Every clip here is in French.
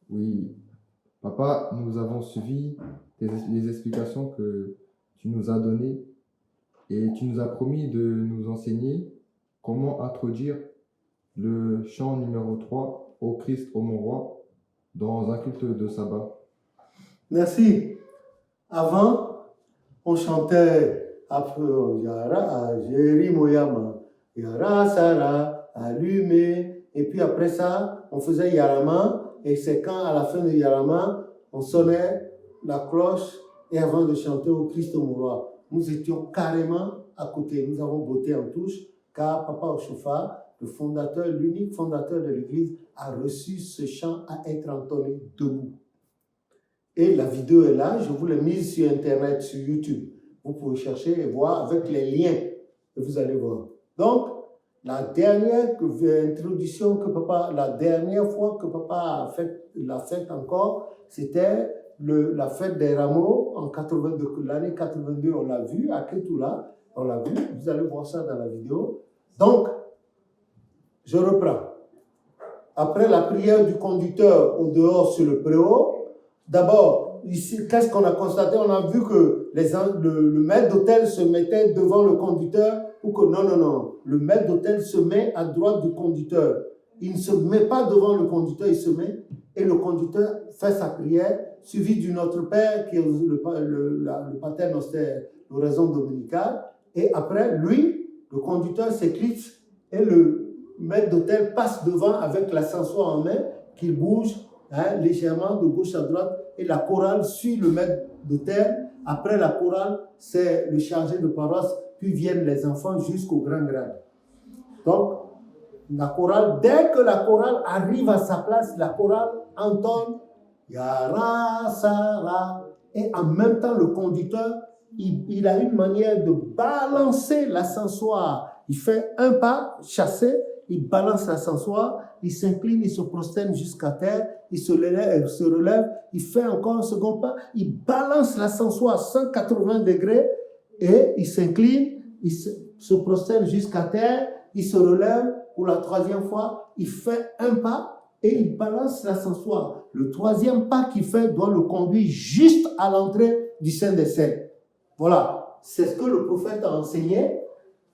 Oui, papa, nous avons suivi les explications que tu nous as données et tu nous as promis de nous enseigner comment introduire le chant numéro 3 au Christ, au mon roi, dans un culte de sabbat. Merci. Avant, on chantait après Yara, Jéri Moyama, Yara Sara, allumé. Et puis après ça, on faisait Yarama. Et c'est quand, à la fin de Yarama, on sonnait la cloche et avant de chanter au Christ au roi. Nous étions carrément à côté. Nous avons botté en touche car Papa Oshofa, le fondateur, l'unique fondateur de l'Église, a reçu ce chant à être entonné debout. Et la vidéo est là, je vous l'ai mise sur Internet, sur YouTube. Vous pouvez chercher et voir avec les liens et vous allez voir. Donc, la dernière fois que papa l'a fête encore, c'était la fête des rameaux en 82, l'année 82, on l'a vu, à Ketula, on l'a vu, vous allez voir ça dans la vidéo. Donc, je reprends. Après la prière du conducteur au dehors sur le préau, d'abord, ici, qu'est-ce qu'on a constaté? On a vu que le maître d'hôtel se mettait devant le conducteur, ou que non, le maître d'hôtel se met à droite du conducteur. Il ne se met pas devant le conducteur, il se met, et le conducteur fait sa prière, suivi du Notre Père, qui est le pater noster, l'oraison dominicale, et après, lui, le conducteur s'éclipse, et le maître d'hôtel passe devant avec l'ascensoir en main, qu'il bouge légèrement de gauche à droite, et la chorale suit le maître d'hôtel. Après la chorale, c'est le chargé de paroisse, puis viennent les enfants jusqu'au grand grade. Donc, la chorale, dès que la chorale arrive à sa place, la chorale entonne Yara Sara, et en même temps, le conducteur, il a une manière de balancer l'ascensoir. Il fait un pas chassé, il balance l'ascensoir, il s'incline, il se prosterne jusqu'à terre, il se relève, il fait encore un second pas, il balance l'ascensoir à 180 degrés et il s'incline, il se prosterne jusqu'à terre, il se relève pour la troisième fois, il fait un pas et il balance l'ascensoir. Le troisième pas qu'il fait doit le conduire juste à l'entrée du Saint des Saints. Voilà, c'est ce que le prophète a enseigné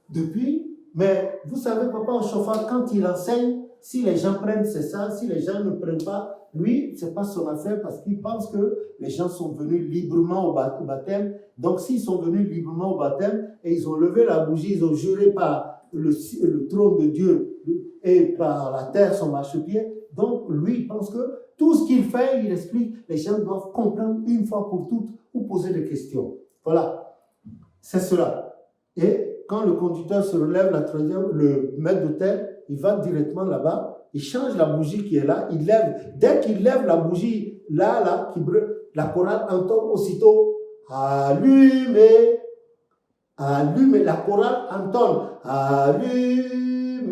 depuis. Mais vous savez, Papa Oshofa, quand il enseigne, si les gens prennent, c'est ça. Si les gens ne prennent pas, lui, c'est pas son affaire parce qu'il pense que les gens sont venus librement au baptême. Donc, s'ils sont venus librement au baptême et ils ont levé la bougie, ils ont juré par le trône de Dieu et par la terre, son marchepied. Donc, lui, il pense que tout ce qu'il fait, il explique, les gens doivent comprendre une fois pour toutes ou poser des questions. Voilà, c'est cela. Et quand le conducteur se relève, le maître d'hôtel, il va directement là-bas, il change la bougie qui est là, il lève. Dès qu'il lève la bougie, qui brûle, la chorale entonne aussitôt allumez, allumez, la chorale entonne allumez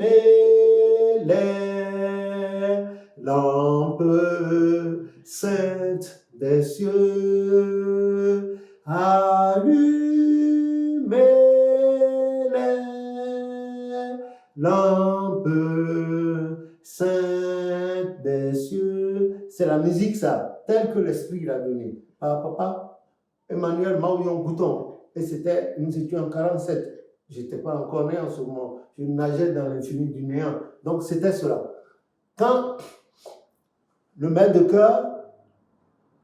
les lampes saintes des cieux, allumez lampes saintes des cieux. C'est la musique, ça, telle que l'Esprit l'a donnée. Papa Emmanuel Maouillon Gouton. Et nous étions en 47. Je n'étais pas encore né en ce moment. Je nageais dans l'infini du néant. Donc c'était cela. Quand le maître de chœur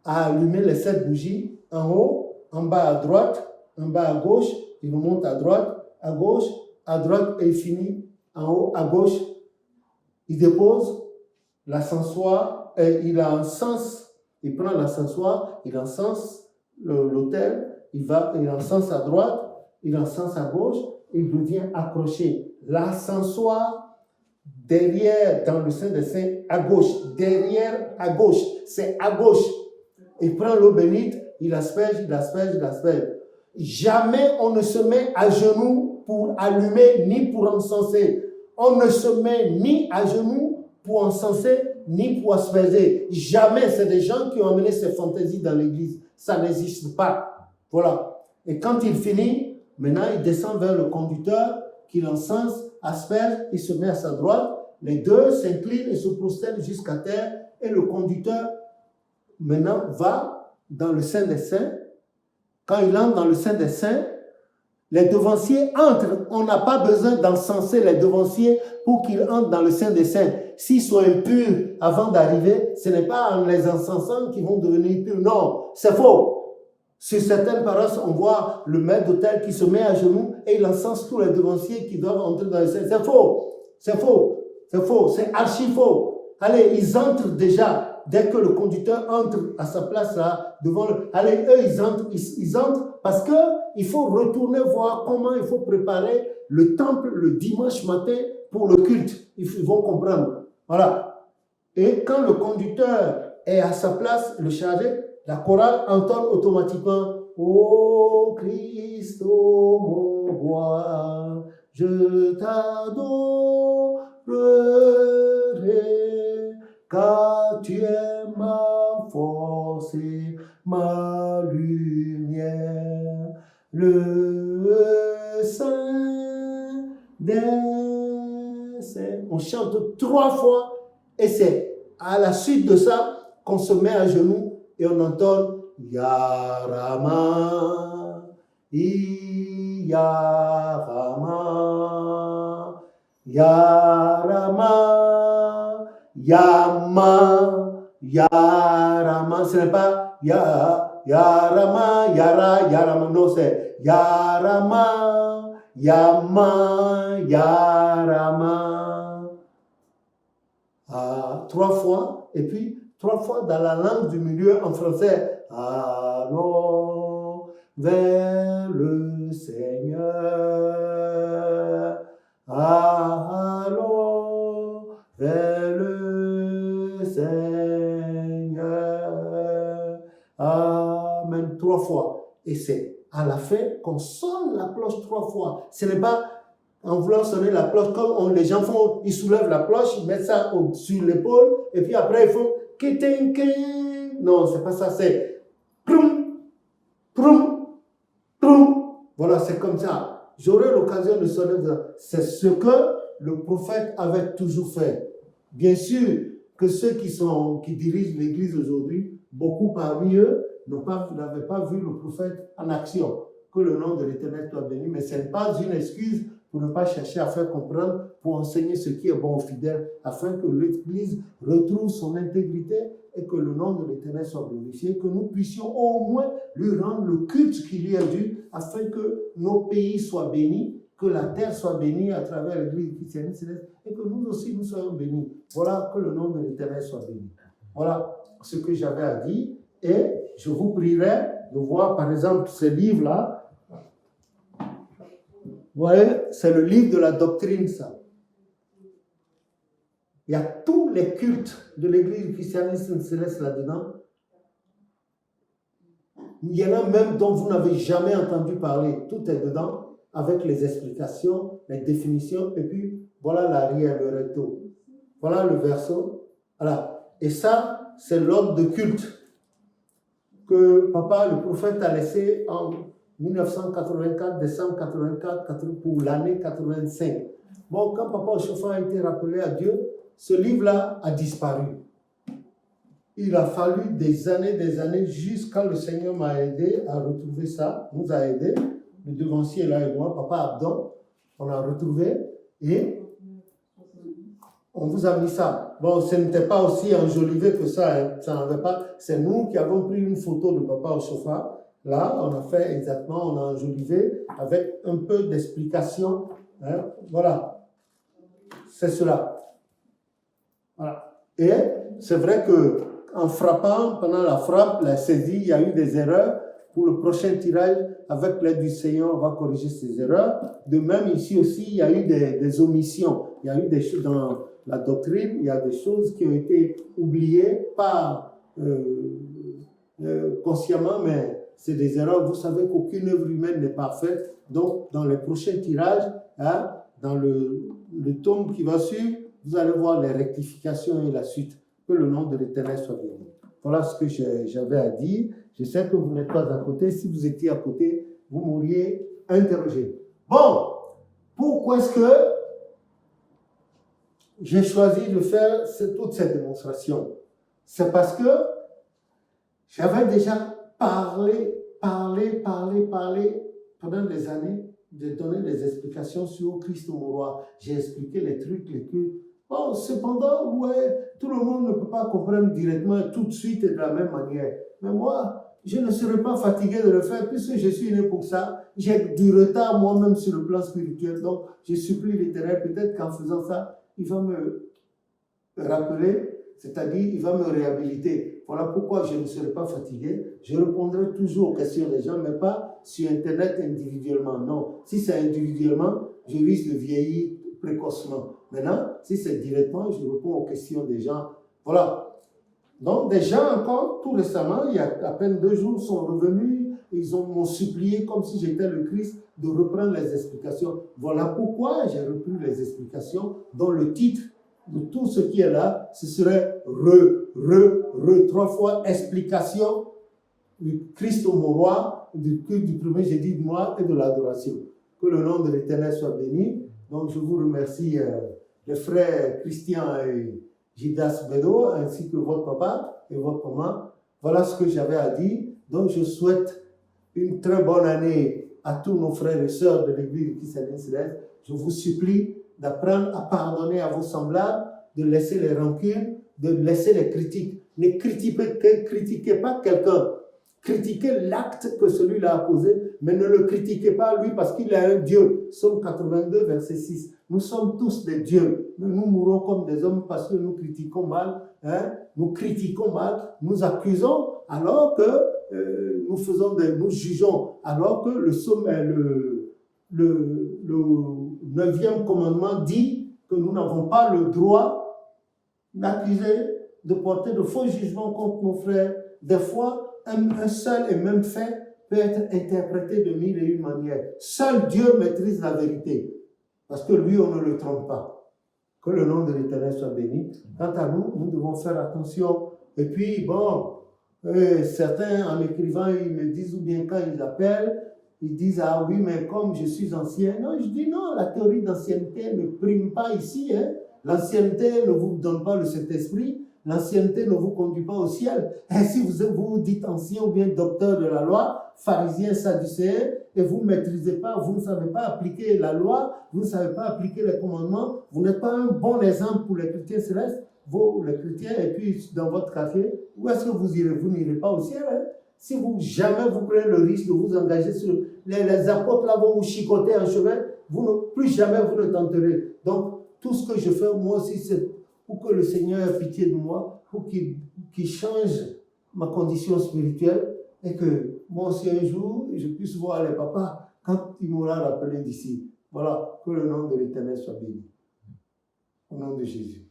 a allumé les 7 bougies, en haut, en bas à droite, en bas à gauche, il remonte à droite, à gauche, à droite et il finit en haut, à gauche. Il dépose l'ascensoir et il encense, il prend l'ascensoir, il encense l'autel, il encense à droite, il encense à gauche, et il revient accrocher l'ascensoir derrière, dans le Saint des Saints, à gauche, derrière, à gauche, c'est à gauche. Il prend l'eau bénite, il asperge. Jamais on ne se met à genoux pour allumer ni pour encenser. On ne se met ni à genoux pour encenser ni pour asperger. Jamais. C'est des gens qui ont amené ces fantaisies dans l'église. Ça n'existe pas. Voilà. Et quand il finit, maintenant il descend vers le conducteur, qu'il encense, asperge, il se met à sa droite. Les deux s'inclinent et se prosternent jusqu'à terre. Et le conducteur maintenant va dans le Saint des Saints. Quand il entre dans le Saint des Saints, les devanciers entrent. On n'a pas besoin d'encenser les devanciers pour qu'ils entrent dans le Saint des Saints. S'ils sont impurs avant d'arriver, ce n'est pas en les encensant qu'ils vont devenir purs. Non, c'est faux. Sur certaines paroisses, on voit le maître d'autel qui se met à genoux et il encense tous les devanciers qui doivent entrer dans le Saint. C'est faux. C'est faux. C'est faux. C'est archi faux. Allez, ils entrent déjà. Dès que le conducteur entre à sa place là, devant le... Allez, eux, ils entrent parce qu'il faut retourner voir comment il faut préparer le temple le dimanche matin pour le culte. Ils vont comprendre. Voilà. Et quand le conducteur est à sa place, le chargé, la chorale entonne automatiquement « Ô Christ, ô mon roi, je t'adorerai, car tu es ma force et ma lumière, le Saint des Saints. » On chante 3 fois et c'est à la suite de ça qu'on se met à genoux et on entonne Yarama, Yarama, Yarama, Yama, Yarama. Ce n'est pas Yarama, Yarama. Non, c'est Yarama, Yama, Yarama. 3 fois et puis 3 fois dans la langue du milieu en français. Allons vers le Seigneur. Allons vers le Seigneur. Amen. 3 fois. Et c'est à la fin qu'on sonne la cloche 3 fois. Ce n'est pas en voulant sonner la cloche comme les gens font. Ils soulèvent la cloche, ils mettent ça sur l'épaule et puis après ils font non, c'est pas ça, c'est prum, prum, prum. Voilà, c'est comme ça. J'aurai l'occasion de sonner. C'est ce que le prophète avait toujours fait. Bien sûr que ceux qui dirigent l'Église aujourd'hui, beaucoup parmi eux n'avaient pas vu le prophète en action. Que le nom de l'Éternel soit béni, mais ce n'est pas une excuse pour ne pas chercher à faire comprendre, pour enseigner ce qui est bon aux fidèles, afin que l'Église retrouve son intégrité et que le nom de l'Éternel soit glorifié, que nous puissions au moins lui rendre le culte qui lui est dû, afin que nos pays soient bénis, que la terre soit bénie à travers l'Église chrétienne céleste, et que nous aussi nous soyons bénis. Voilà, que le nom de l'Éternel soit béni. Voilà ce que j'avais à dire, et je vous prierai de voir par exemple ce livre-là. Vous voyez, c'est le livre de la doctrine, ça. Il y a tous les cultes de l'Église christianiste céleste là-dedans. Il y en a même dont vous n'avez jamais entendu parler. Tout est dedans, avec les explications, les définitions, et puis voilà l'arrière, le recto. Voilà le verso. Voilà. Et ça, c'est l'ordre de culte que papa, le prophète, a laissé en 1984, décembre 84, pour l'année 85. Bon, quand Papa Ochofa a été rappelé à Dieu, ce livre-là a disparu. Il a fallu des années, jusqu'à le Seigneur m'a aidé à retrouver ça, nous a aidé, le devancier là et moi, Papa Abdon, on a retrouvé et on vous a mis ça. Bon, ce n'était pas aussi enjolivé que ça, hein. Ça n'avait pas. C'est nous qui avons pris une photo de Papa Ochofa. Là, on a fait exactement, on a enjolivé avec un peu d'explication. Hein. Voilà. C'est cela. Voilà. Et c'est vrai qu'en frappant, pendant la frappe, la saisie, il y a eu des erreurs. Pour le prochain tirage, avec l'aide du Seigneur, on va corriger ces erreurs. De même, ici aussi, il y a eu des omissions. Il y a eu des choses dans la doctrine, il y a des choses qui ont été oubliées, pas consciemment, mais c'est des erreurs. Vous savez qu'aucune œuvre humaine n'est parfaite. Donc, dans les prochains tirages, hein, dans le tome qui va suivre, vous allez voir les rectifications et la suite. Que le nom de l'Éternel soit béni. Voilà ce que j'avais à dire. Je sais que vous n'êtes pas à côté. Si vous étiez à côté, vous m'auriez interrogé. Bon, pourquoi est-ce que j'ai choisi de faire toute cette démonstration? C'est parce que J'avais déjà parlé pendant des années, de donner des explications sur Christ mon roi. J'ai expliqué les trucs, les trucs. Bon, cependant, ouais, tout le monde ne peut pas comprendre directement tout de suite et de la même manière. Mais moi, je ne serai pas fatigué de le faire puisque je suis né pour ça. J'ai du retard moi-même sur le plan spirituel. Donc, je supplie l'Éternel, peut-être qu'en faisant ça, il va me rappeler, c'est-à-dire il va me réhabiliter. Voilà pourquoi je ne serai pas fatigué. Je répondrai toujours aux questions des gens, mais pas sur Internet individuellement. Non, si c'est individuellement, je risque de vieillir précocement. Maintenant, si c'est directement, je réponds aux questions des gens. Voilà. Donc, des gens encore, tout récemment, il y a à peine 2 jours, sont revenus. Ils m'ont supplié, comme si j'étais le Christ, de reprendre les explications. Voilà pourquoi j'ai repris les explications dans le titre de tout ce qui est là, ce serait 3 fois explication du Christ au roi, du premier jeudi du mois et de l'adoration. Que le nom de l'Éternel soit béni. Donc je vous remercie, les frères Christian et Gidas Bedo, ainsi que votre papa et votre maman. Voilà ce que j'avais à dire. Donc je souhaite une très bonne année à tous nos frères et sœurs de l'Église de Christ-Céleste. Je vous supplie d'apprendre à pardonner à vos semblables, de laisser les rancunes, de laisser les critiques. Ne critiquez pas quelqu'un. Critiquez l'acte que celui-là a posé, mais ne le critiquez pas lui parce qu'il est un Dieu. Psaume 82, verset 6. Nous sommes tous des dieux, mais nous mourons comme des hommes parce que nous critiquons mal. Nous critiquons mal, nous accusons alors que nous jugeons, alors que le 9e commandement dit que nous n'avons pas le droit d'accuser, de porter de faux jugements contre nos frères. Des fois, un seul et même fait peut être interprété de 1001 manières. Seul Dieu maîtrise la vérité, parce que lui, on ne le trompe pas. Que le nom de l'Éternel soit béni. Quant à nous, nous devons faire attention. Et puis, bon, certains, en écrivant, ils me disent, ou bien quand ils appellent, ils disent, ah oui, mais comme je suis ancien. Non, je dis non, la théorie d'ancienneté ne prime pas ici. L'ancienneté ne vous donne pas le Saint-Esprit. L'ancienneté ne vous conduit pas au ciel. Et si vous dites ancien ou bien docteur de la loi, pharisien, sadducéen, et vous ne maîtrisez pas, vous ne savez pas appliquer la loi, vous ne savez pas appliquer les commandements, vous n'êtes pas un bon exemple pour les chrétiens célestes, vous, les chrétiens, et puis dans votre quartier, où est-ce que vous irez? Vous n'irez pas au ciel. Si jamais vous prenez le risque de vous engager sur les apôtres là vont vous chicoter en chemin, plus jamais vous ne tenterez. Donc, tout ce que je fais, moi aussi, c'est pour que le Seigneur ait pitié de moi, pour qu'il change ma condition spirituelle et que moi aussi un jour, je puisse voir les papas quand il m'aura rappelé d'ici. Voilà, que le nom de l'Éternel soit béni. Au nom de Jésus.